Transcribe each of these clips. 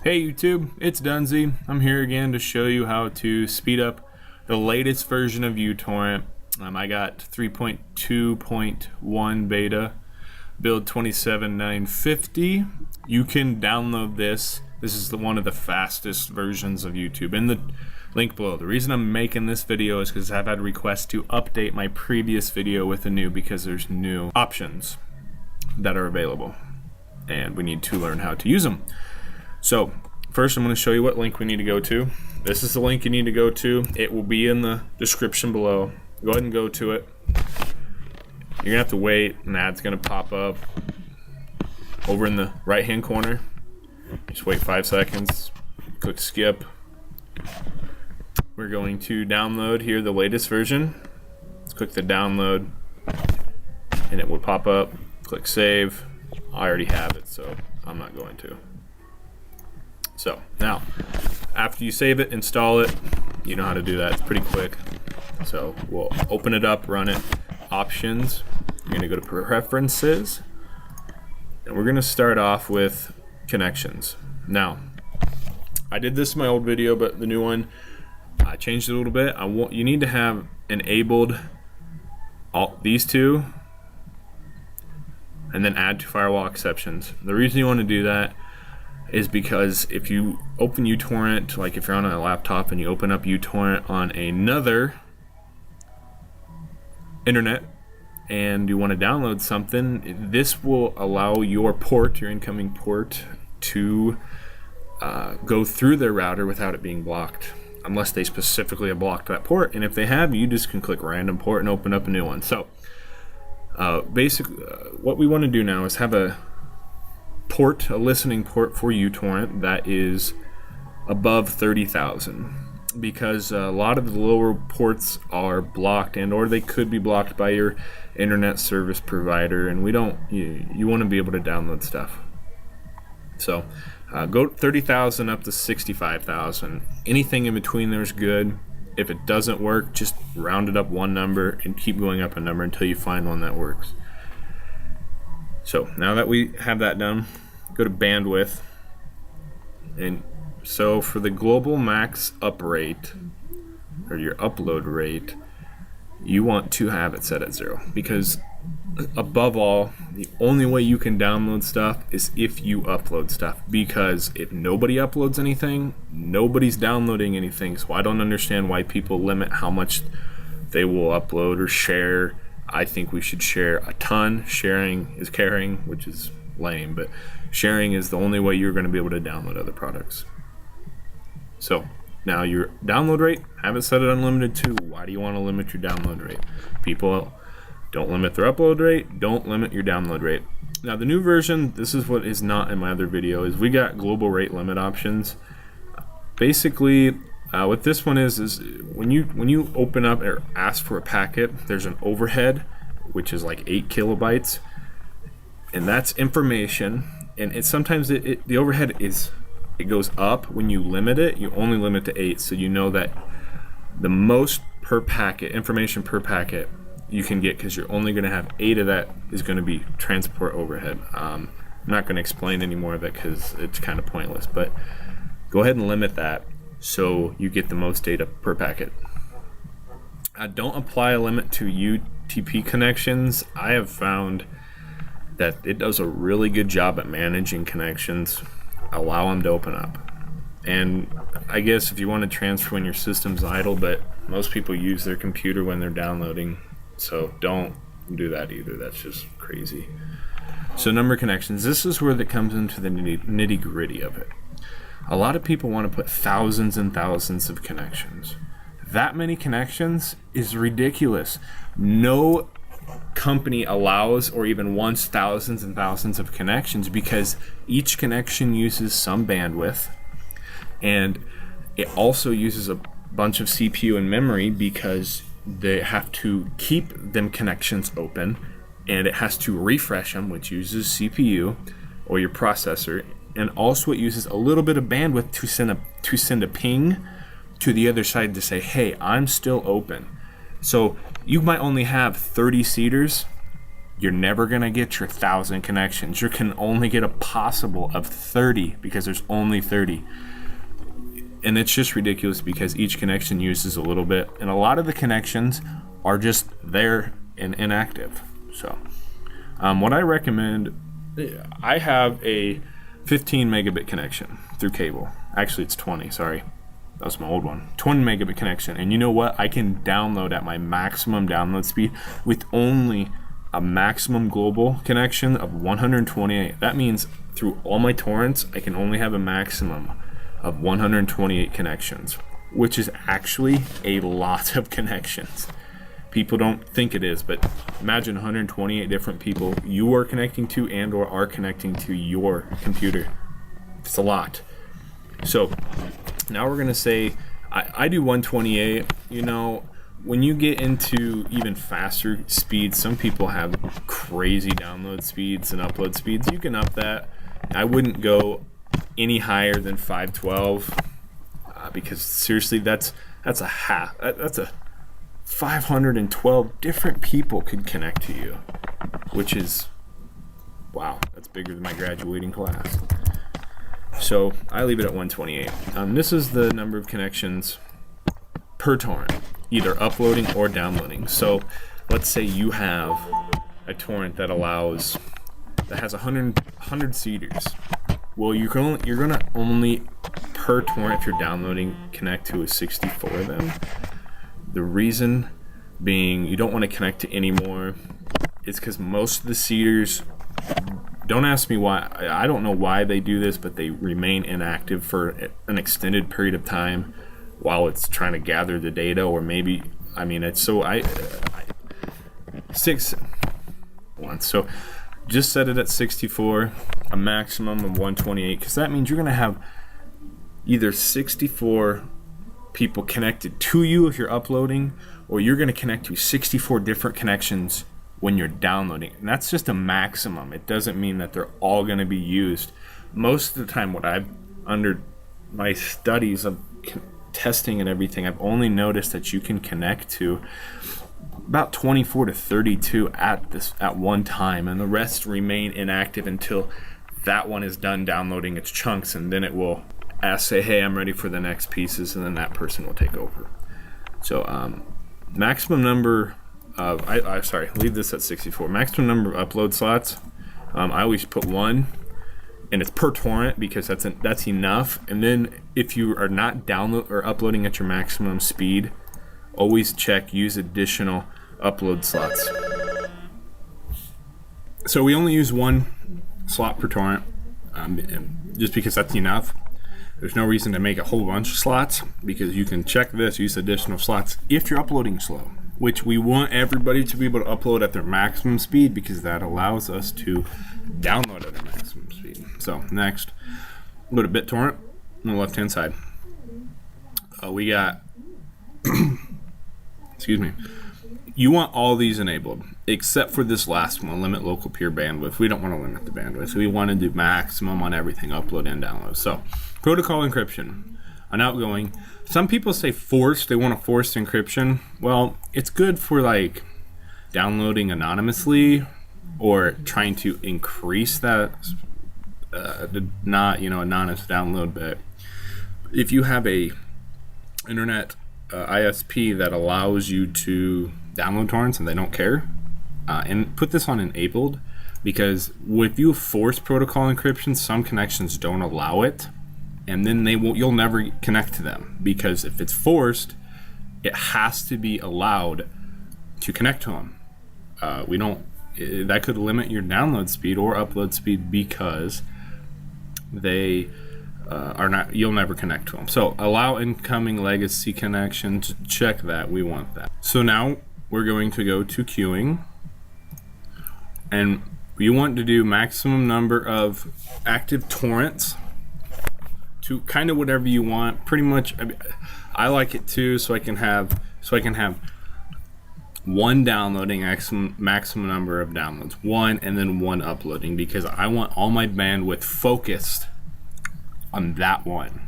Hey YouTube, it's Dunsey. I'm here again to show you how to speed up the latest version of uTorrent. I got 3.2.1 beta, build 27950. You can download this. This is one of the fastest versions of YouTube in the link below. The reason I'm making this video is because I've had requests to update my previous video with the new, because there's new options that are available and we need to learn how to use them. So first I'm going to show you what link we need to go to. This is the link you need to go to. It will be in the description below. Go ahead and go to it. You're going to have to wait. An ad's going to pop up over in the right hand corner. Just wait 5 seconds. Click skip. We're going to download here the latest version. Let's click the download and it will pop up. Click save. I already have it, so I'm not going to. So now, after you save it, install it. You know how to do that. It's pretty quick. So we'll open it up, run it. Options. You're going to go to preferences. And we're going to start off with connections. Now, I did this in my old video, but the new one, I changed it a little bit. You need to have enabled these two, and then add to firewall exceptions. The reason you want to do that is because if you open uTorrent, like if you're on a laptop and you open up uTorrent on another internet and you want to download something, this will allow your port, your incoming port, to go through their router without it being blocked, unless they specifically have blocked that port. And if they have, you just can click random port and open up a new one. So basically what we want to do now is have a listening port for uTorrent that is above 30,000, because a lot of the lower ports are blocked, and or they could be blocked by your internet service provider, and you want to be able to download stuff. So go 30,000 up to 65,000. Anything in between there is good. If it doesn't work, just round it up one number and keep going up a number until you find one that works. So now that we have that done, go to bandwidth, and so for the global max up rate, or your upload rate, you want to have it set at 0, because above all, the only way you can download stuff is if you upload stuff, because if nobody uploads anything, nobody's downloading anything. So I don't understand why people limit how much they will upload or share. I think we should share a ton. Sharing is caring, which is lame, but sharing is the only way you're going to be able to download other products. So now your download rate, have it set at unlimited too. Why do you want to limit your download rate? People don't limit their upload rate, don't limit your download rate. Now the new version, this is what is not in my other video, is we got global rate limit options. Basically, what this one is when you open up or ask for a packet, there's an overhead, which is like 8 kilobytes, and that's information. And sometimes the overhead it goes up when you limit it. You only limit to 8, so you know that the most per packet, information per packet, you can get, because you're only going to have 8 of that is going to be transport overhead. I'm not going to explain any more of it because it's kind of pointless, but go ahead and limit that so you get the most data per packet. Don't apply a limit to UTP connections. I have found that it does a really good job at managing connections. Allow them to open up. And I guess if you want to transfer when your system's idle, but most people use their computer when they're downloading, so don't do that either. That's just crazy. So number of connections, this is where that comes into the nitty gritty of it. A lot of people want to put thousands and thousands of connections. That many connections is ridiculous. No company allows or even wants thousands and thousands of connections, because each connection uses some bandwidth, and it also uses a bunch of CPU and memory, because they have to keep them connections open, and it has to refresh them, which uses CPU or your processor, and also it uses a little bit of bandwidth to send a ping to the other side to say, hey, I'm still open. So you might only have 30 seaters you're never going to get your 1,000 connections. You can only get a possible of 30 because there's only 30. And it's just ridiculous because each connection uses a little bit. And a lot of the connections are just there and inactive. So what I recommend, I have a 15 megabit connection through cable. Actually, it's 20, sorry. That was my old one. 20 megabit connection. And you know what? I can download at my maximum download speed with only a maximum global connection of 128. That means through all my torrents, I can only have a maximum of 128 connections, which is actually a lot of connections. People don't think it is, but imagine 128 different people you are connecting to and or are connecting to your computer. It's a lot. So now we're gonna say I do 128. You know, when you get into even faster speeds, some people have crazy download speeds and upload speeds. You can up that. I wouldn't go any higher than 512 because seriously, that's a half. That's a 512 different people could connect to you, which is wow. That's bigger than my graduating class. So I leave it at 128. This is the number of connections per torrent, either uploading or downloading. So let's say you have a torrent that has 100 seeders. Well, you're gonna only per torrent, if you're downloading, connect to a 64 of them. The reason being you don't want to connect to any more is because most of the seeders, don't ask me why, I don't know why they do this, but they remain inactive for an extended period of time while it's trying to gather the data, or maybe, I mean, it's so so just set it at 64, a maximum of 128, because that means you're going to have either 64 people connected to you if you're uploading, or you're going to connect to 64 different connections when you're downloading. And that's just a maximum. It doesn't mean that they're all going to be used. Most of the time, what I've, under my studies of testing and everything, I've only noticed that you can connect to about 24 to 32 at one time, and the rest remain inactive until that one is done downloading its chunks, and then it will say, hey, I'm ready for the next pieces, and then that person will take over. So maximum number of, leave this at 64. Maximum number of upload slots, I always put 1, and it's per torrent because that's enough. And then if you are not download or uploading at your maximum speed, always use additional upload slots. So we only use 1 slot per torrent, just because that's enough. There's no reason to make a whole bunch of slots, because you can check this, use additional slots if you're uploading slow, which we want everybody to be able to upload at their maximum speed, because that allows us to download at our maximum speed. So next, go to BitTorrent on the left hand side. We got excuse me, you want all these enabled except for this last one, limit local peer bandwidth. We don't want to limit the bandwidth. We want to do maximum on everything, upload and download. So protocol encryption on outgoing. Some people say forced, they want a forced encryption. Well, it's good for like downloading anonymously or trying to increase that not anonymous download. But if you have a internet ISP that allows you to download torrents and they don't care, and put this on enabled, because if you force protocol encryption, some connections don't allow it, and then you'll never connect to them, because if it's forced, it has to be allowed to connect to them. That could limit your download speed or upload speed, because they you'll never connect to them. So allow incoming legacy connections, check that, we want that. So now we're going to go to queuing, and you want to do maximum number of active torrents to kind of whatever you want. Pretty much, I like it too, so I can have 1 downloading, maximum number of downloads, 1, and then 1 uploading, because I want all my bandwidth focused on that one.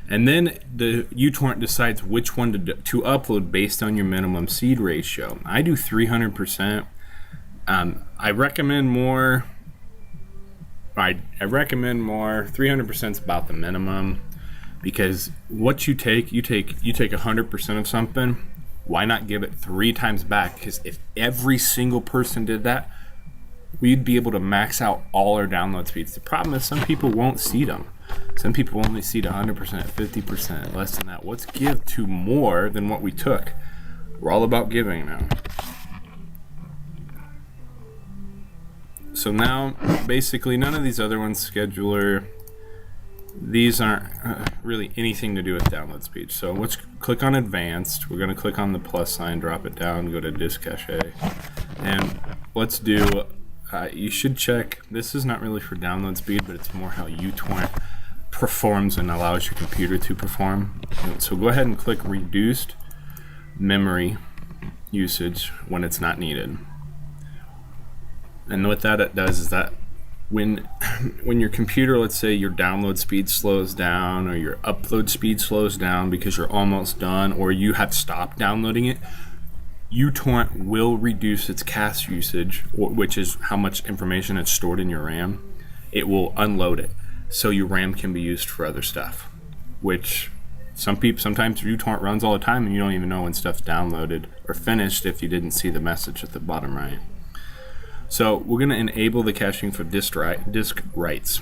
And then the uTorrent decides which one to upload based on your minimum seed ratio. I do 300%. I recommend more. I recommend more. 300% is about the minimum, because what you take 100% of something. Why not give it 3 times back? Because if every single person did that, we'd be able to max out all our download speeds. The problem is some people won't see them. Some people only see 100%, 50%, less than that. Let's give to more than what we took. We're all about giving now. So now, basically, none of these other ones, scheduler, these aren't really anything to do with download speed. So let's click on advanced. We're going to click on the plus sign, drop it down, go to disk cache. And let's do, you should check, this is not really for download speed, but it's more how uTorrent performs and allows your computer to perform. So go ahead and click reduced memory usage when it's not needed. And what that it does is that when your computer, let's say your download speed slows down or your upload speed slows down because you're almost done or you have stopped downloading it, uTorrent will reduce its cache usage, which is how much information it's stored in your RAM. It will unload it so your RAM can be used for other stuff, which sometimes uTorrent runs all the time and you don't even know when stuff's downloaded or finished if you didn't see the message at the bottom right. So we're going to enable the caching for disk writes.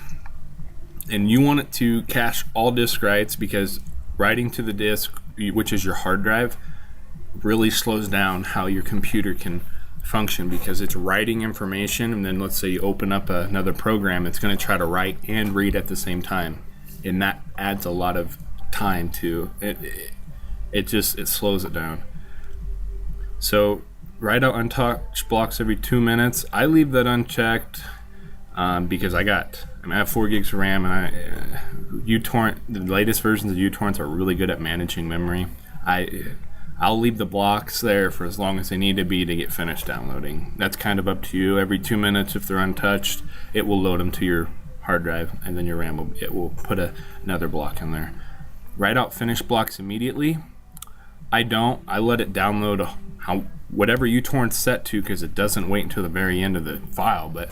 And you want it to cache all disk writes because writing to the disk, which is your hard drive, really slows down how your computer can function because it's writing information, and then let's say you open up another program, it's going to try to write and read at the same time. And that adds a lot of time to it. It slows it down. So write out untouched blocks every 2 minutes. I leave that unchecked because I have 4 gigs of RAM, and uTorrent, the latest versions of uTorrent are really good at managing memory. I'll leave the blocks there for as long as they need to be to get finished downloading. That's kind of up to you. Every 2 minutes, if they're untouched, it will load them to your hard drive, and then your RAM will put another block in there. Write out finished blocks immediately. I don't. I let it download whatever uTorrent's set to, because it doesn't wait until the very end of the file, but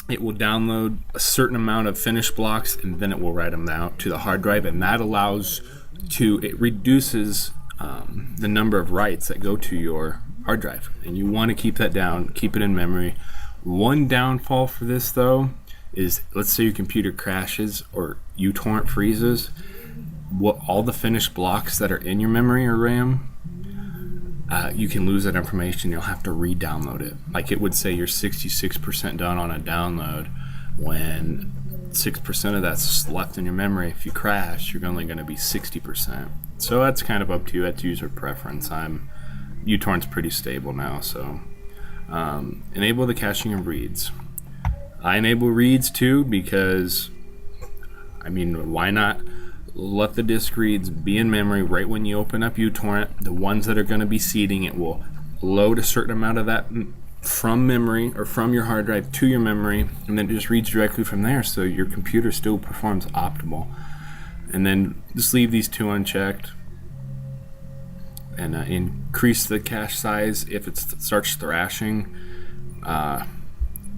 it will download a certain amount of finished blocks and then it will write them out to the hard drive, and that it reduces the number of writes that go to your hard drive, and you want to keep that down, keep it in memory. One downfall for this though is, let's say your computer crashes or uTorrent freezes, all the finished blocks that are in your memory or RAM, you can lose that information. You'll have to re-download it. Like it would say you're 66% done on a download when 6% of that's left in your memory. If you crash, you're only going to be 60%. So that's kind of up to you. That's user preference. uTorrent's pretty stable now. So enable the caching of reads. I enable reads too because, why not? Let the disk reads be in memory right when you open up uTorrent. The ones that are going to be seeding, it will load a certain amount of that from memory or from your hard drive to your memory, and then it just reads directly from there, so your computer still performs optimal. And then just leave these 2 unchecked and increase the cache size if it starts thrashing.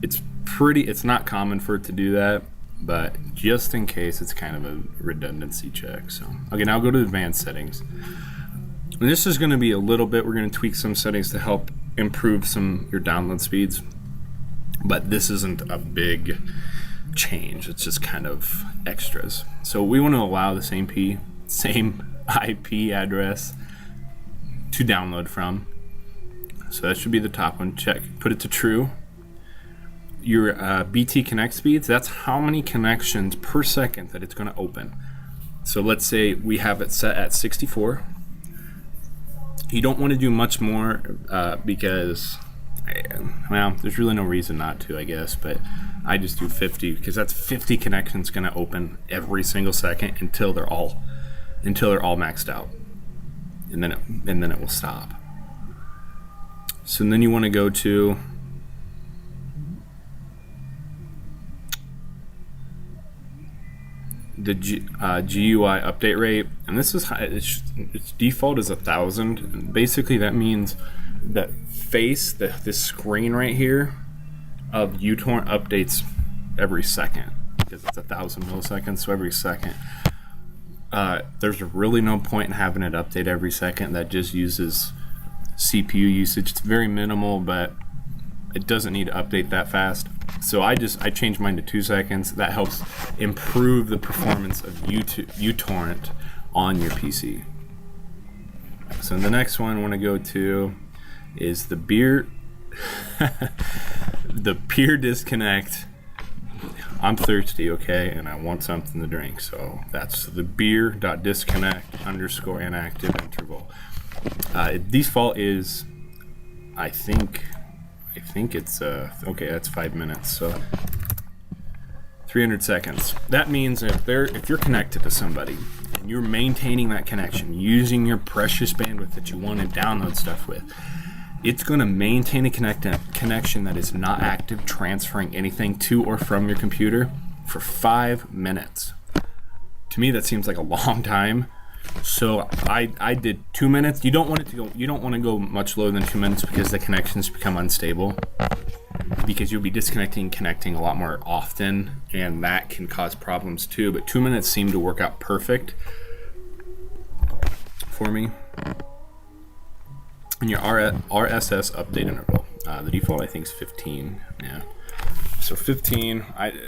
It's not common for it to do that, but just in case, it's kind of a redundancy check. So, okay, now go to advanced settings. And this is going to be a little bit, we're going to tweak some settings to help improve your download speeds. But this isn't a big change, it's just kind of extras. So we want to allow the same IP address to download from. So that should be the top one. Check, put it to true. Your BT connect speeds, that's how many connections per second that it's going to open. So let's say we have it set at 64. You don't want to do much more because, there's really no reason not to, I guess, but I just do 50 because that's 50 connections going to open every single second until they're all maxed out, and then it will stop. So then you want to go to the GUI update rate, and this is its default is 1,000. Basically, that means the face, this screen right here of uTorrent updates every second because it's 1,000 milliseconds, so every second. There's really no point in having it update every second. That just uses CPU usage. It's very minimal, but it doesn't need to update that fast. So I changed mine to 2 seconds. That helps improve the performance of uTorrent on your PC. So the next one I want to go to is the beer disconnect. I'm thirsty, okay, and I want something to drink, so that's the beer.disconnect_inactive interval. Default is, I think it's okay, that's 5 minutes, so 300 seconds. That means if you're connected to somebody and you're maintaining that connection using your precious bandwidth that you want to download stuff with, it's going to maintain a connection that is not active, transferring anything to or from your computer for 5 minutes. To me, that seems like a long time. So I did 2 minutes. You don't want to go much lower than 2 minutes because the connections become unstable. Because you'll be disconnecting and connecting a lot more often, and that can cause problems too. But 2 minutes seemed to work out perfect for me. And your RSS update interval. The default I think is 15. Yeah. So 15.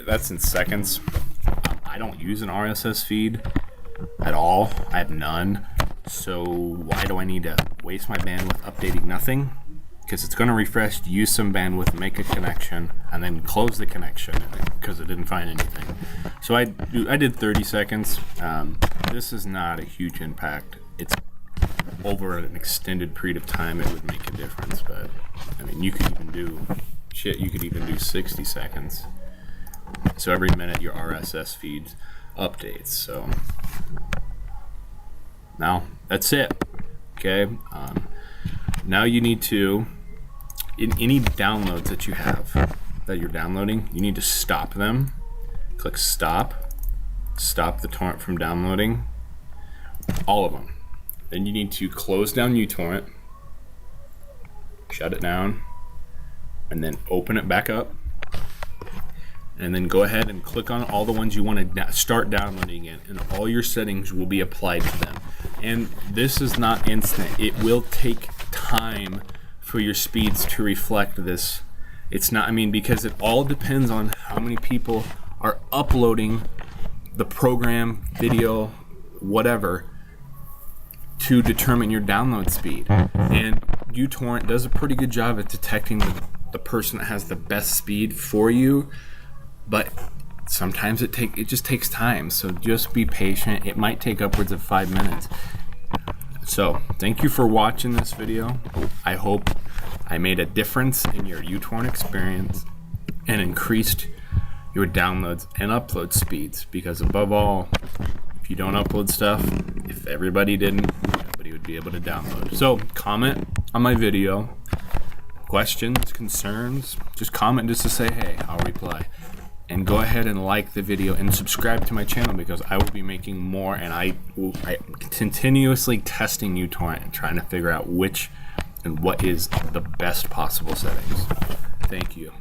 That's in seconds. I don't use an RSS feed at all. I have none. So why do I need to waste my bandwidth updating nothing? Because it's going to refresh, use some bandwidth, make a connection, and then close the connection because it didn't find anything. So I did 30 seconds. This is not a huge impact. It's over an extended period of time it would make a difference, but I mean you could even do 60 seconds. So every minute your RSS feed updates. So now that's it. Okay. Now you need to, in any downloads that you have that you're downloading, you need to stop them. Click stop the torrent from downloading, all of them. Then you need to close down uTorrent, shut it down, and then open it back up. And then go ahead and click on all the ones you want to start downloading in, and all your settings will be applied to them. And this is not instant. It will take time for your speeds to reflect this. It's not, because it all depends on how many people are uploading the program, video, whatever, to determine your download speed. And uTorrent does a pretty good job at detecting the person that has the best speed for you, but sometimes it just takes time. So just be patient. It might take upwards of 5 minutes. So thank you for watching this video. I hope I made a difference in your uTorrent experience and increased your downloads and upload speeds, because above all, if you don't upload stuff, if everybody didn't, nobody would be able to download. So comment on my video, questions, concerns, just comment just to say hey, I'll reply. And go ahead and like the video and subscribe to my channel, because I will be making more, and I'm continuously testing uTorrent and trying to figure out which and what is the best possible settings. Thank you.